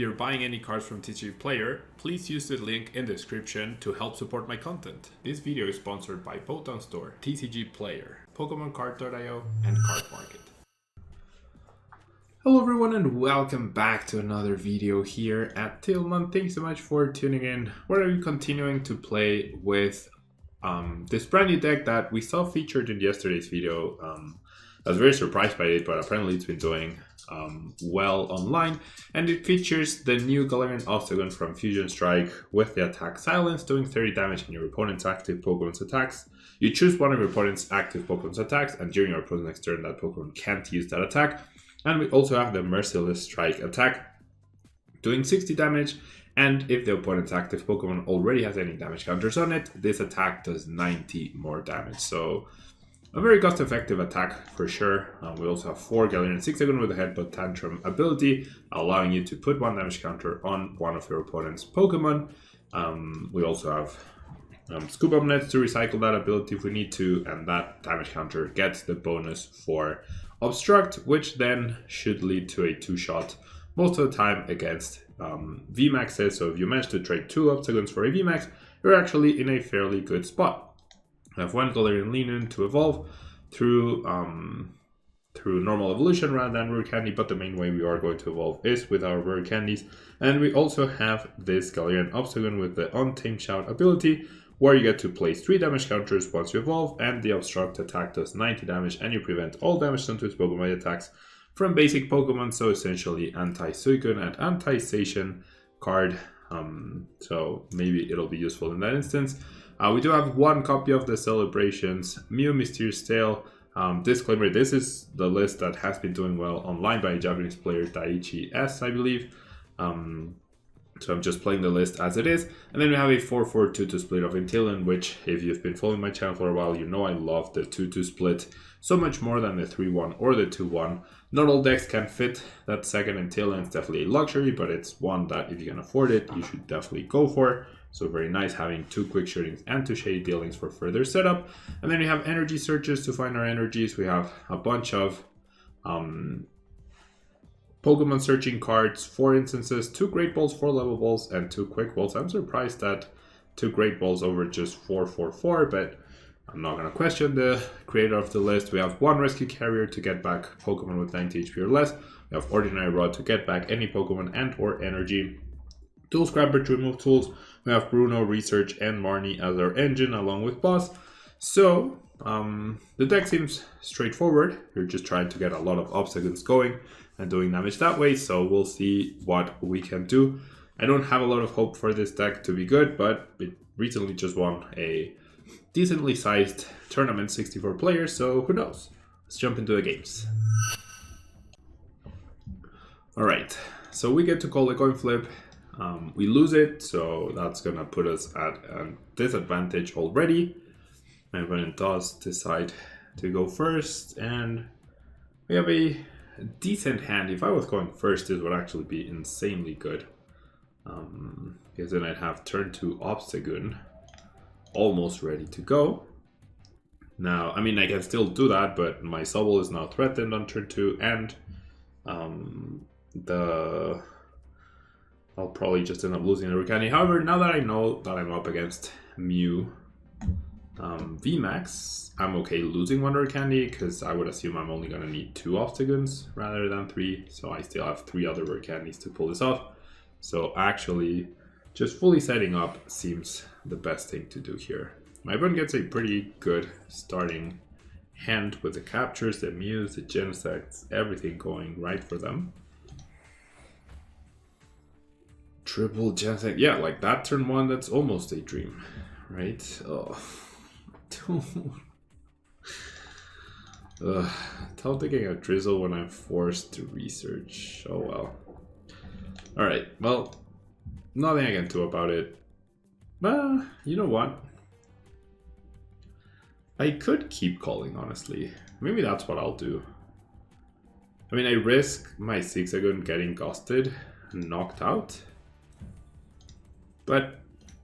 you're buying any cards from TCG Player, please use the link in the description to help support my content. This video is sponsored by Botan Store, TCG Player, PokemonCard.io, and Card Market. Hello everyone and welcome back to another video here at Tillman. Thanks so much for tuning in. We're continuing to play with this brand new deck that we saw featured in yesterday's video. I was very surprised by it, but apparently it's been doing well online. And it features the new Galarian OBSTAGOON from Fusion Strike with the attack Silence, doing 30 damage on your opponent's active Pokemon's attacks. You choose one of your opponent's active Pokemon's attacks, and during your opponent's next turn, that Pokemon can't use that attack. And we also have the Merciless Strike attack, doing 60 damage. And if the opponent's active Pokemon already has any damage counters on it, this attack does 90 more damage. So a very cost-effective attack for sure. We also have 4 Galarian Zigzagoon with a Headbutt Tantrum ability, allowing you to put 1 damage counter on one of your opponent's Pokemon. We also have Scoop Up Nets to recycle that ability if we need to, and that damage counter gets the bonus for Obstruct, which then should lead to a 2-shot most of the time against VMAXs. So if you manage to trade 2 OBSTAGOONs for a VMAX, you're actually in a fairly good spot. I have 1 Galarian Linen to evolve through normal evolution rather than rare candy, but the main way we are going to evolve is with our rare candies. And we also have this Galarian OBSTAGOON with the Untamed Shout ability, where you get to place 3 damage counters once you evolve, and the Obstruct attack does 90 damage, and you prevent all damage done to its Pokemon attacks from basic Pokemon, so essentially anti-Suicune and anti-Station card. So maybe it'll be useful in that instance. We do have 1 copy of the Celebrations Mew Mysterious Tale. Disclaimer, this is the list that has been doing well online by a Japanese player, Daiichi S, I believe. So I'm just playing the list as it is. And then we have a 4-4-2-2 split of Inteleon, which if you've been following my channel for a while, you know I love the 2-2 split so much more than the 3-1 or the 2-1. Not all decks can fit that second Inteleon. It's definitely a luxury, but it's one that if you can afford it, you should definitely go for. So very nice having 2 Quick Shootings and 2 Shady Dealings for further setup. And then we have Energy Searches to find our energies. We have a bunch of Pokemon searching cards, 4 instances, 2 Great Balls, 4 Level Balls, and 2 Quick Balls. I'm surprised that 2 Great Balls over just 4-4-4, but I'm not going to question the creator of the list. We have 1 Rescue Carrier to get back Pokemon with 90 HP or less. We have Ordinary Rod to get back any Pokemon and or energy. Tool Scrapper to remove tools. We have Bruno, Research, and Marnie as our engine, along with Boss. So, the deck seems straightforward. You're just trying to get a lot of OBSTAGOONs going and doing damage that way, so we'll see what we can do. I don't have a lot of hope for this deck to be good, but it recently just won a decently sized tournament, 64 players, so who knows? Let's jump into the games. Alright, so we get to call the coin flip. We lose it, so that's gonna put us at a disadvantage already. My opponent does decide to go first, and we have a decent hand. If I was going first, this would actually be insanely good. Because then I'd have turn 2 OBSTAGOON almost ready to go. Now, I mean, I can still do that, but my Sobble is now threatened on turn 2, and I'll probably just end up losing the Rukani. However, now that I know that I'm up against Mew VMAX, I'm okay losing 1 rare candy, because I would assume I'm only going to need 2 OBSTAGOONs rather than 3, so I still have 3 other rare candies to pull this off. So actually, just fully setting up seems the best thing to do here. My opponent gets a pretty good starting hand with the captures, the Mews, the Genesects, everything going right for them. Triple Genesect, yeah, like that turn 1, that's almost a dream, right? Oh. Tell taking a drizzle when I'm forced to research. Oh well. Alright, well, nothing I can do about it. You know what? I could keep calling, honestly. Maybe that's what I'll do. I mean, I risk my Zigzagoon getting ghosted and knocked out. But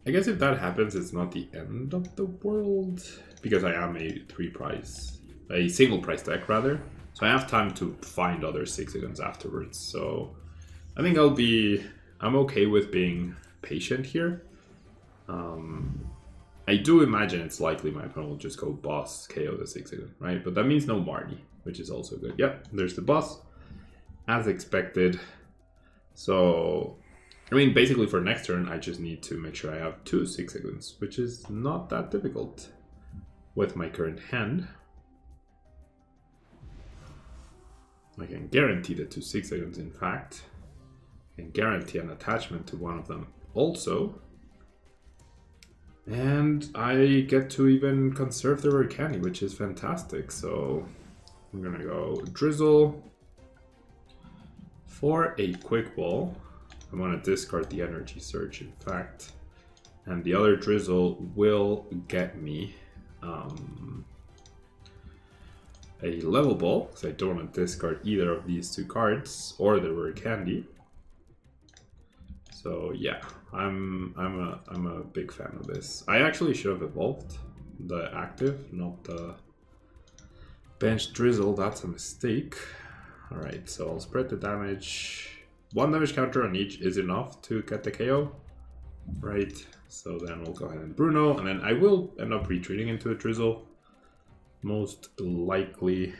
I guess if that happens, it's not the end of the world, because I am a single price deck rather. So I have time to find other Zigzagoons afterwards. So I think I'll be I'm okay with being patient here. I do imagine it's likely my opponent will just go boss, KO the 6-Second, right? But that means no Marty, which is also good. Yep, there's the boss, as expected. So, I mean, basically for next turn, I just need to make sure I have 2 6-Seconds, which is not that difficult with my current hand. I can guarantee the 2 6-Seconds, in fact. I can guarantee an attachment to one of them also. And I get to even conserve the rare candy, which is fantastic. So I'm gonna go Drizzle for a Quick Ball. I want to discard the Energy Surge, in fact. And the other Drizzle will get me a Level Ball, because I don't want to discard either of these 2 cards or the rare candy. So yeah, I'm a big fan of this. I actually should have evolved the active, not the bench Drizzle. That's a mistake. All right, so I'll spread the damage. 1 damage counter on each is enough to get the KO, right? So then we'll go ahead and Bruno, and then I will end up retreating into a Drizzle, most likely.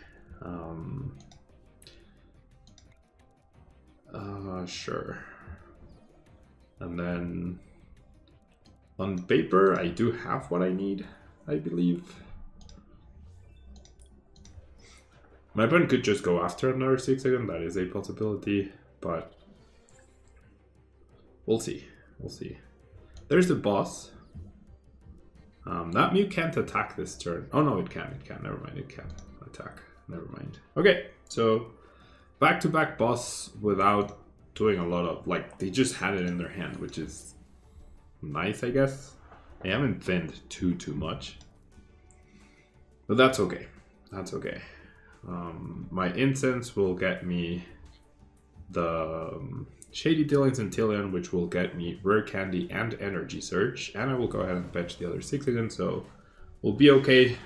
Sure. And then on paper, I do have what I need, I believe. My opponent could just go after another 6-Second, that is a possibility, but we'll see. We'll see. There's the boss. That Mew can't attack this turn. Oh no, it can. It can. Never mind. It can attack. Never mind. Okay, so back-to-back boss without doing a lot of, like, they just had it in their hand, which is nice, I guess. They haven't thinned too much, but that's okay. That's okay. My Incense will get me the Shady Dealings and Tillion, which will get me Rare Candy and Energy Surge, and I will go ahead and bench the other 6 again, so we'll be okay.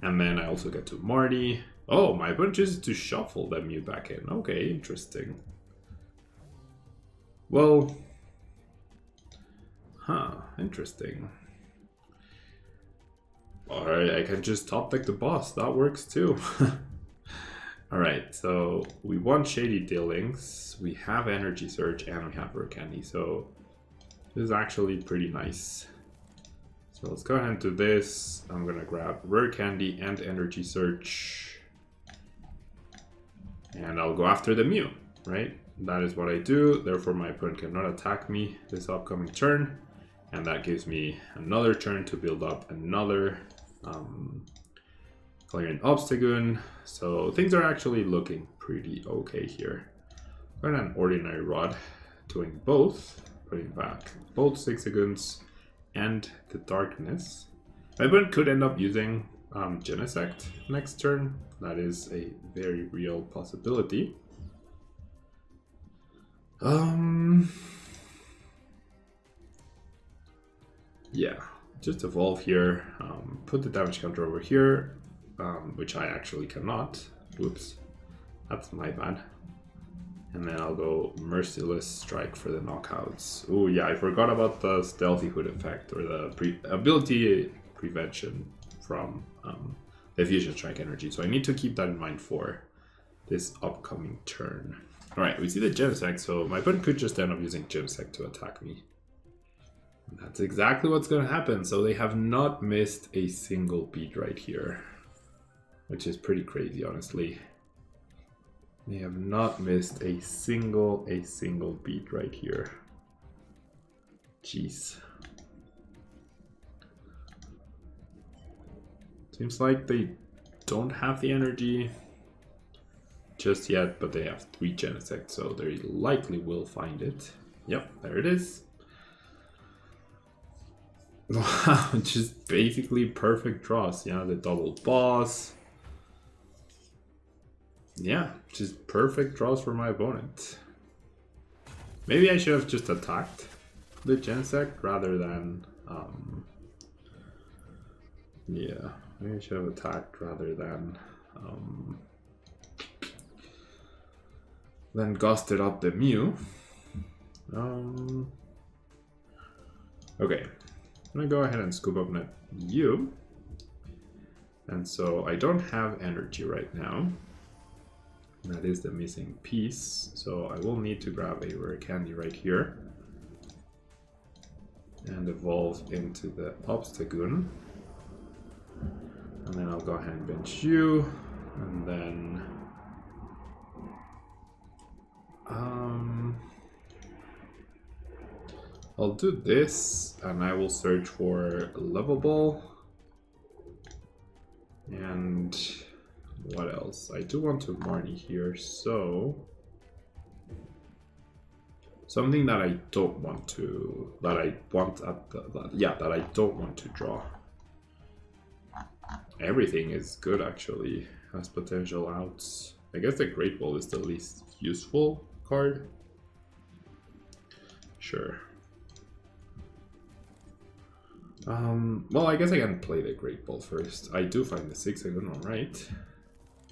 And then I also get to Marty. Oh, my opponent chooses to shuffle that Mew back in. Okay, interesting. Well, interesting. Alright, I can just top deck the boss. That works too. Alright, so we want Shady Dealings, we have Energy Surge, and we have Rare Candy. So this is actually pretty nice. So let's go ahead and do this. I'm gonna grab Rare Candy and Energy Surge. And I'll go after the Mew, right? That is what I do, therefore my opponent cannot attack me this upcoming turn. And that gives me another turn to build up another Galarian OBSTAGOON. So things are actually looking pretty okay here. Going an Ordinary Rod, doing both, putting back both 6-Seconds and the Darkness. My opponent could end up using Genesect next turn. That is a very real possibility. Yeah, just evolve here, put the damage counter over here, which I actually cannot. Whoops, that's my bad. And then I'll go Merciless Strike for the knockouts. Oh yeah, I forgot about the Stealthy Hood effect, or the ability prevention from the Fusion Strike energy. So I need to keep that in mind for this upcoming turn. Alright, we see the Genesect, so my opponent could just end up using Genesect to attack me. And that's exactly what's going to happen. So they have not missed a single beat right here, which is pretty crazy, honestly. They have not missed a single beat right here. Jeez. Seems like they don't have the energy just yet, but they have 3 Genesect, so they likely will find it. Yep, there it is. Wow, just basically perfect draws. Yeah, the double boss. Yeah, just perfect draws for my opponent. Maybe I should have just attacked the Genesect rather than yeah, maybe I should have attacked rather than gusted up the Mew. Okay, I'm gonna go ahead and scoop up net you. And so I don't have energy right now. That is the missing piece. So I will need to grab a rare candy right here and evolve into the OBSTAGOON. And then I'll go ahead and bench you. And then I'll do this and I will search for Lovable. And what else? I do want to Marnie here, so something that I don't want to, that I don't want to draw. Everything is good actually, has potential outs. I guess the Great Ball is the least useful card. Sure. Well, I guess I can play the Great Ball first. I do find the 6-Agon alright.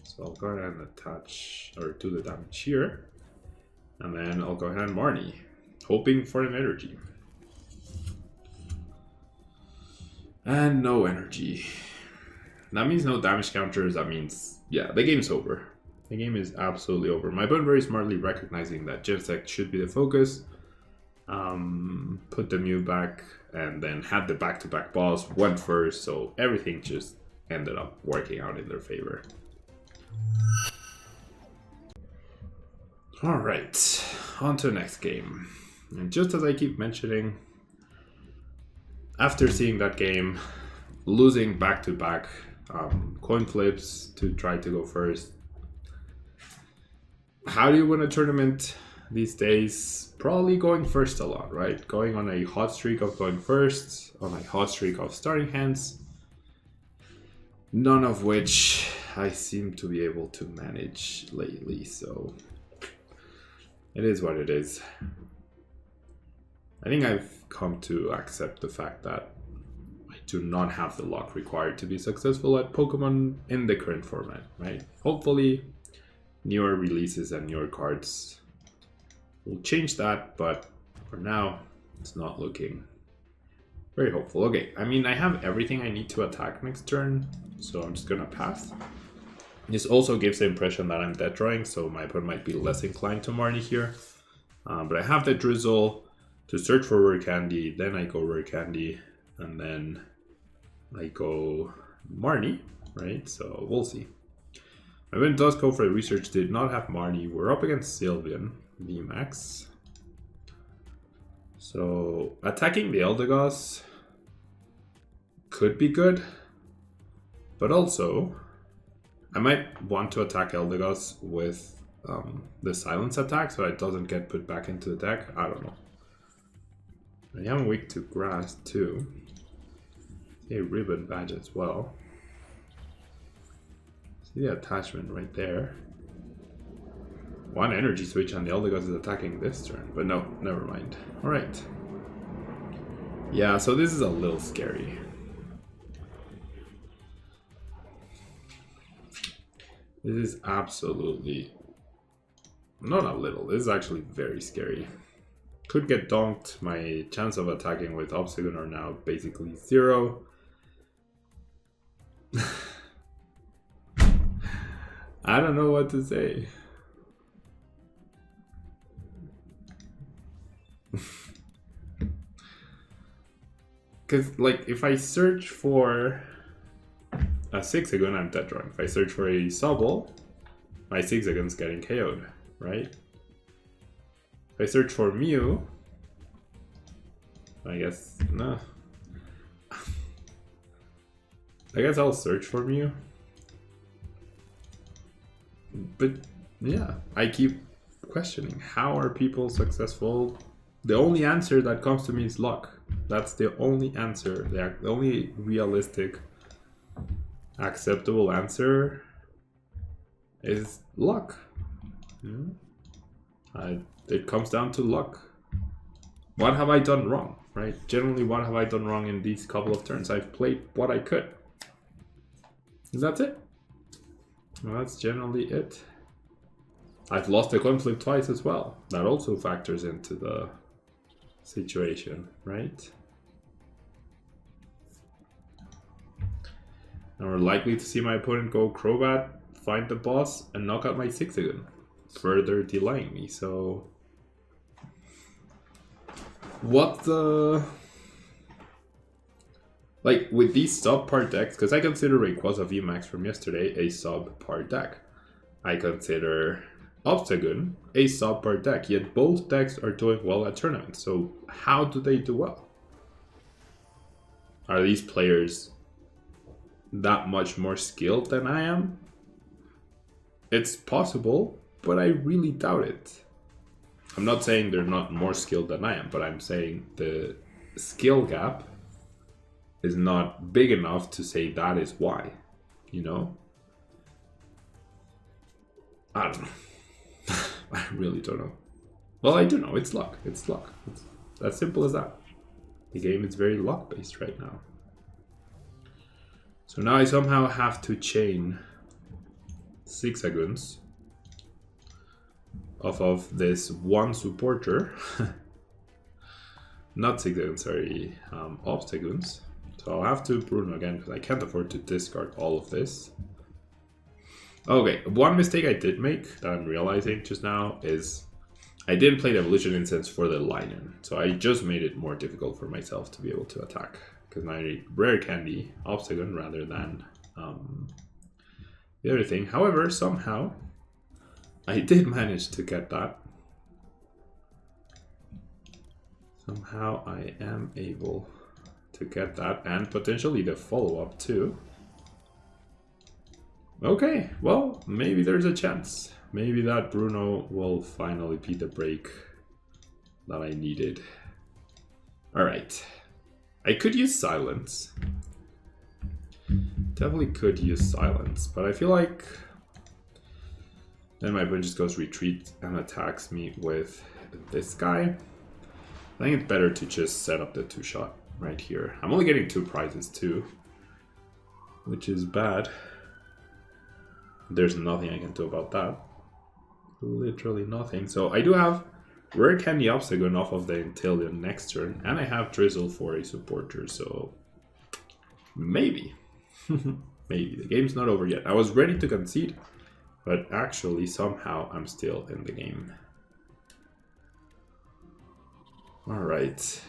So I'll go ahead and attach, or do the damage here. And then I'll go ahead and Marnie, hoping for an energy. And no energy. That means no damage counters, that means, yeah, the game's over. The game is absolutely over. My opponent very smartly recognizing that Genesect should be the focus. Put the Mew back and then had the back-to-back boss, went first, so everything just ended up working out in their favor. Alright, on to the next game. And just as I keep mentioning, after seeing that game, losing back-to-back coin flips to try to go first, how do you win a tournament these days? Probably going first a lot, right? Going on a hot streak of going first, on a hot streak of starting hands, none of which I seem to be able to manage lately, so it is what it is. I think I've come to accept the fact that I do not have the luck required to be successful at Pokemon in the current format, right? Hopefully, newer releases and newer cards will change that, but for now, it's not looking very hopeful. Okay, I mean, I have everything I need to attack next turn, so I'm just gonna pass. This also gives the impression that I'm dead drawing, so my opponent might be less inclined to Marnie here. But I have the Drizzle to search for Rare Candy, then I go Rare Candy, and then I go Marnie, right? So we'll see. My opponent does go for the research, did not have Marnie. We're up against Sylveon VMAX. So attacking the Eldegoss could be good, but also I might want to attack Eldegoss with the silence attack so it doesn't get put back into the deck. I don't know. I am weak to grass too. A ribbon badge as well. See the attachment right there. One energy switch and the Eldegoss is attacking this turn, but no, never mind. Alright. Yeah, so this is a little scary. This is absolutely, not a little, this is actually very scary. Could get donked, my chance of attacking with OBSTAGOON are now basically 0. I don't know what to say. Because, like, if I search for a 6-Agon, I'm dead drawing. If I search for a Sobble, my 6-Agon's getting KO'd, right? If I search for Mew, I guess, no. I guess I'll search for Mew. But, yeah, I keep questioning, how are people successful? The only answer that comes to me is luck. That's the only answer. The only realistic, acceptable answer is luck. Yeah. It comes down to luck. What have I done wrong, right? Generally, what have I done wrong in these couple of turns? I've played what I could. And that's it. Well, that's generally it. I've lost the coin flip twice as well. That also factors into the situation, right? And we're likely to see my opponent go Crobat, find the boss, and knock out my Zigzagoon, further delaying me. So, what the... Like, with these subpar decks, because I consider Rayquaza VMAX from yesterday a subpar deck. I consider OBSTAGOON a subpar deck, yet both decks are doing well at tournaments. So, how do they do well? Are these players that much more skilled than I am? It's possible, but I really doubt it. I'm not saying they're not more skilled than I am, but I'm saying the skill gap is not big enough to say that is why, you know? I don't know. I really don't know. Well, I do know. It's luck. It's luck. It's as simple as that. The game is very luck-based right now. So now I somehow have to chain Zigzagoons off of this one supporter. Not Zigzagoons, sorry, OBSTAGOONs. So I'll have to Bruno again because I can't afford to discard all of this. Okay, one mistake I did make that I'm realizing just now is I didn't play the Evolution Instance for the line-in. So I just made it more difficult for myself to be able to attack. Because my rare candy OBSTAGOON rather than the other thing. However, somehow I did manage to get that. Somehow I am able to get that and potentially the follow-up too. Okay, well, maybe there's a chance. Maybe that Bruno will finally be the break that I needed. Alright. I could use Silence. Definitely could use Silence, but I feel like then my opponent just goes retreat and attacks me with this guy. I think it's better to just set up the 2-shot right here. I'm only getting 2 prizes too, which is bad. There's nothing I can do about that. Literally nothing. So I do have rare candy OBSTAGOON off of the Inteleon next turn, and I have Drizzle for a supporter, so maybe. Maybe. The game's not over yet. I was ready to concede, but actually somehow I'm still in the game. Alright.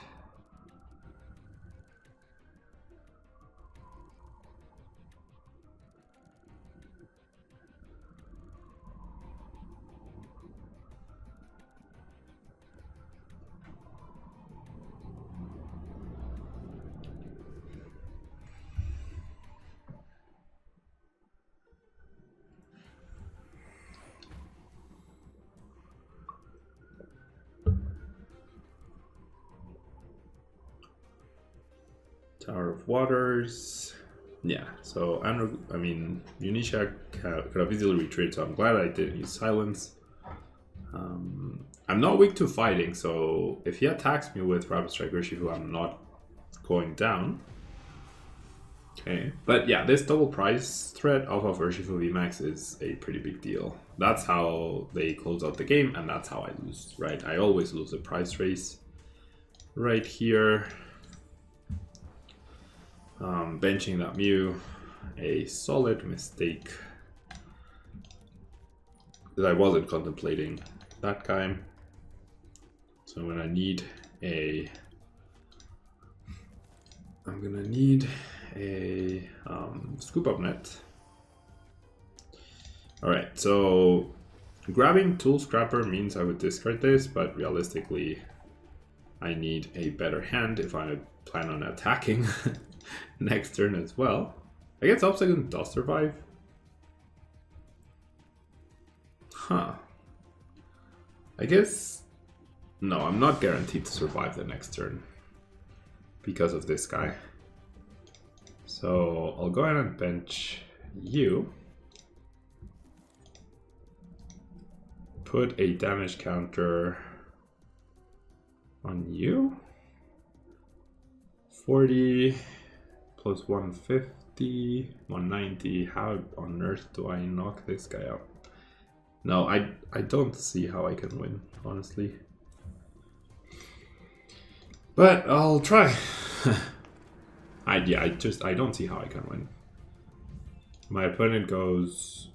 Tower of Waters. Yeah, so I mean, Unisha could have easily retreated, so I'm glad I didn't use Silence. I'm not weak to fighting, so if he attacks me with Rapid Strike Urshifu, I'm not going down. Okay, but yeah, this double prize threat off of Urshifu VMAX is a pretty big deal. That's how they close out the game, and that's how I lose, right? I always lose the prize race right here. Benching that Mew, a solid mistake that I wasn't contemplating that guy. So I'm gonna need a scoop up net. Alright, so grabbing Tool Scrapper means I would discard this, but realistically I need a better hand if I plan on attacking next turn as well. I guess OBSTAGOON does survive. Huh. I guess... No, I'm not guaranteed to survive the next turn because of this guy. So I'll go ahead and bench you. Put a damage counter on you. 40 plus 150, 190. How on earth do I knock this guy out? No, I don't see how I can win, honestly. But I'll try. I don't see how I can win. My opponent goes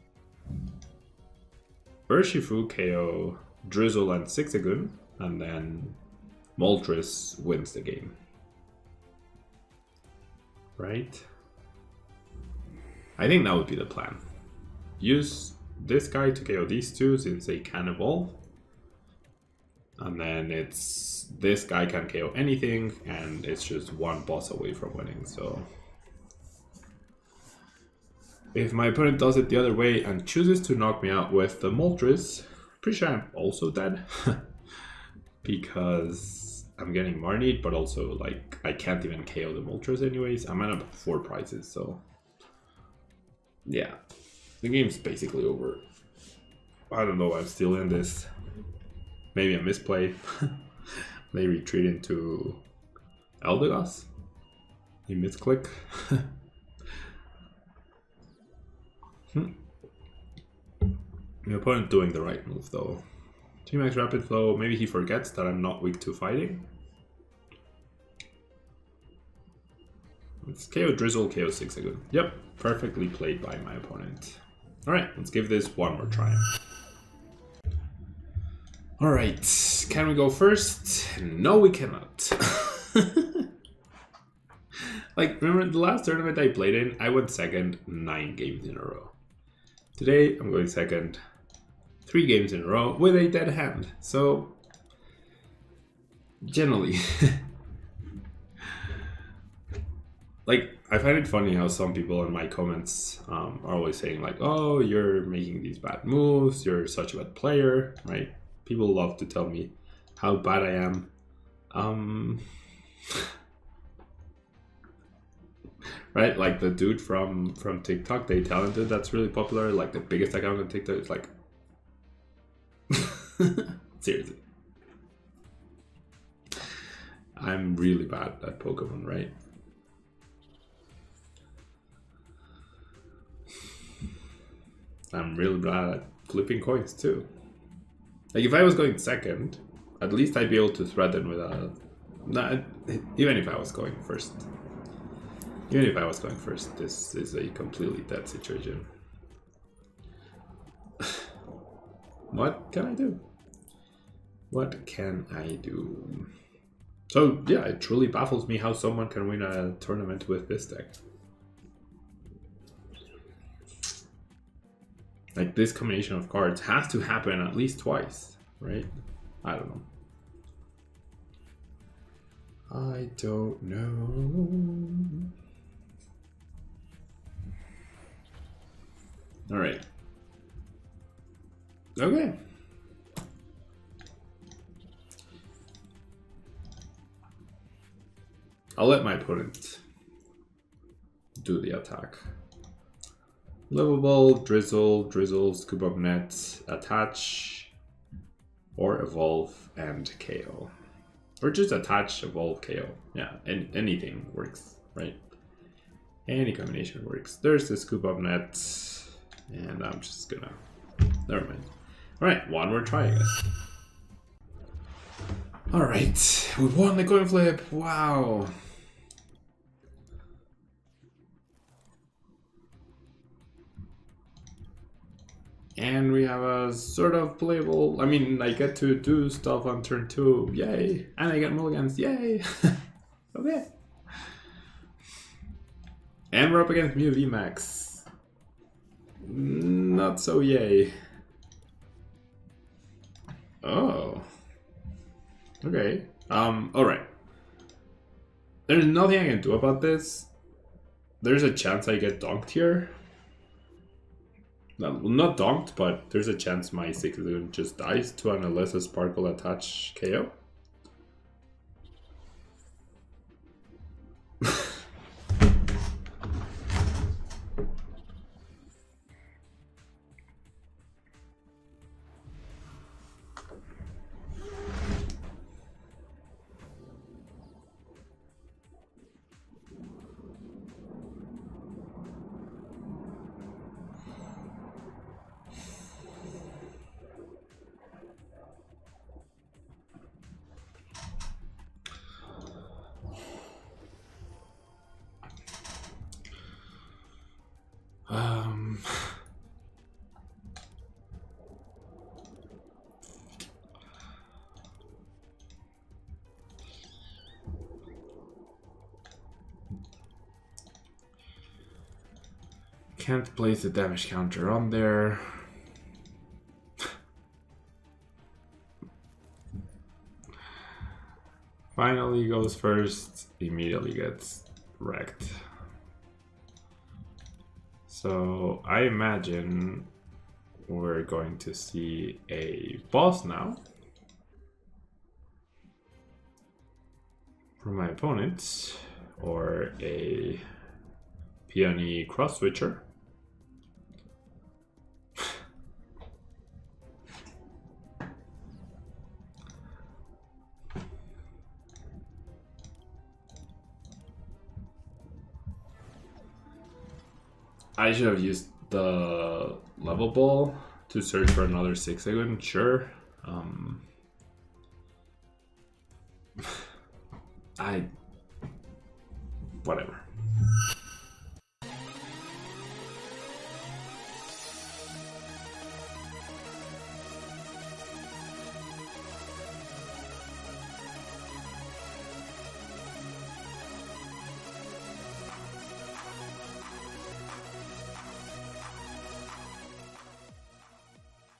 Urshifu, KO, Drizzle, and Zigzagoon, and then Moltres wins the game. Right? I think that would be the plan. Use this guy to KO these two since they can evolve. And then it's this guy can KO anything, and it's just one boss away from winning. So if my opponent does it the other way and chooses to knock me out with the Moltres, pretty sure I'm also dead. Because I'm getting Marnied, but also like I can't even KO the Moltres anyways. I'm at about 4 prizes, so yeah, the game's basically over. I don't know, I'm still in this. Maybe a misplay. They retreat into Eldegoss. He misclick. My opponent doing the right move though. VMAX Rapid Flow, maybe he forgets that I'm not weak to fighting. It's KO Drizzle, KO Zigzagoon. Yep, perfectly played by my opponent. Alright, let's give this one more try. Alright, can we go first? No, we cannot. Like, remember the last tournament I played in, I went second 9 games in a row. Today, I'm going second 3 games in a row with a dead hand. So, generally, like, I find it funny how some people in my comments are always saying like, oh, you're making these bad moves, you're such a bad player, right? People love to tell me how bad I am. Right, like the dude from TikTok, they talented, that's really popular, like the biggest account on TikTok is like, seriously. I'm really bad at Pokemon, right? I'm really bad at flipping coins too. Like if I was going second, at least I'd be able to threaten with a... Nah, even if I was going first. Even if I was going first, this is a completely dead situation. What can I do? What can I do? So yeah, it truly baffles me how someone can win a tournament with this deck. Like this combination of cards has to happen at least twice, right? I don't know. I don't know. All right. Okay. I'll let my opponent do the attack. Livable, Drizzle, Scoop Up Net, Attach, or Evolve and KO. Or just Attach, Evolve, KO. Yeah, and anything works, right? Any combination works. There's the Scoop Up Net, and I'm just gonna... Never mind. Alright, one more try, I guess. Alright, we won the coin flip. Wow. And we have a sort of playable... I mean, I get to do stuff on turn 2. Yay. And I get mulligans. Yay. Okay. And we're up against Mew VMAX. Not so yay. Oh. Okay. Alright. There's nothing I can do about this. There's a chance I get donked here. Well, not donked, but there's a chance my Zigzagoon just dies to an Alessa Sparkle Attach KO. can't place the damage counter on there. Finally goes first, immediately gets wrecked. So I imagine we're going to see a boss now from my opponent, or a peony cross switcher. I should have used the level ball to search for another Zigzagoon, sure. Whatever.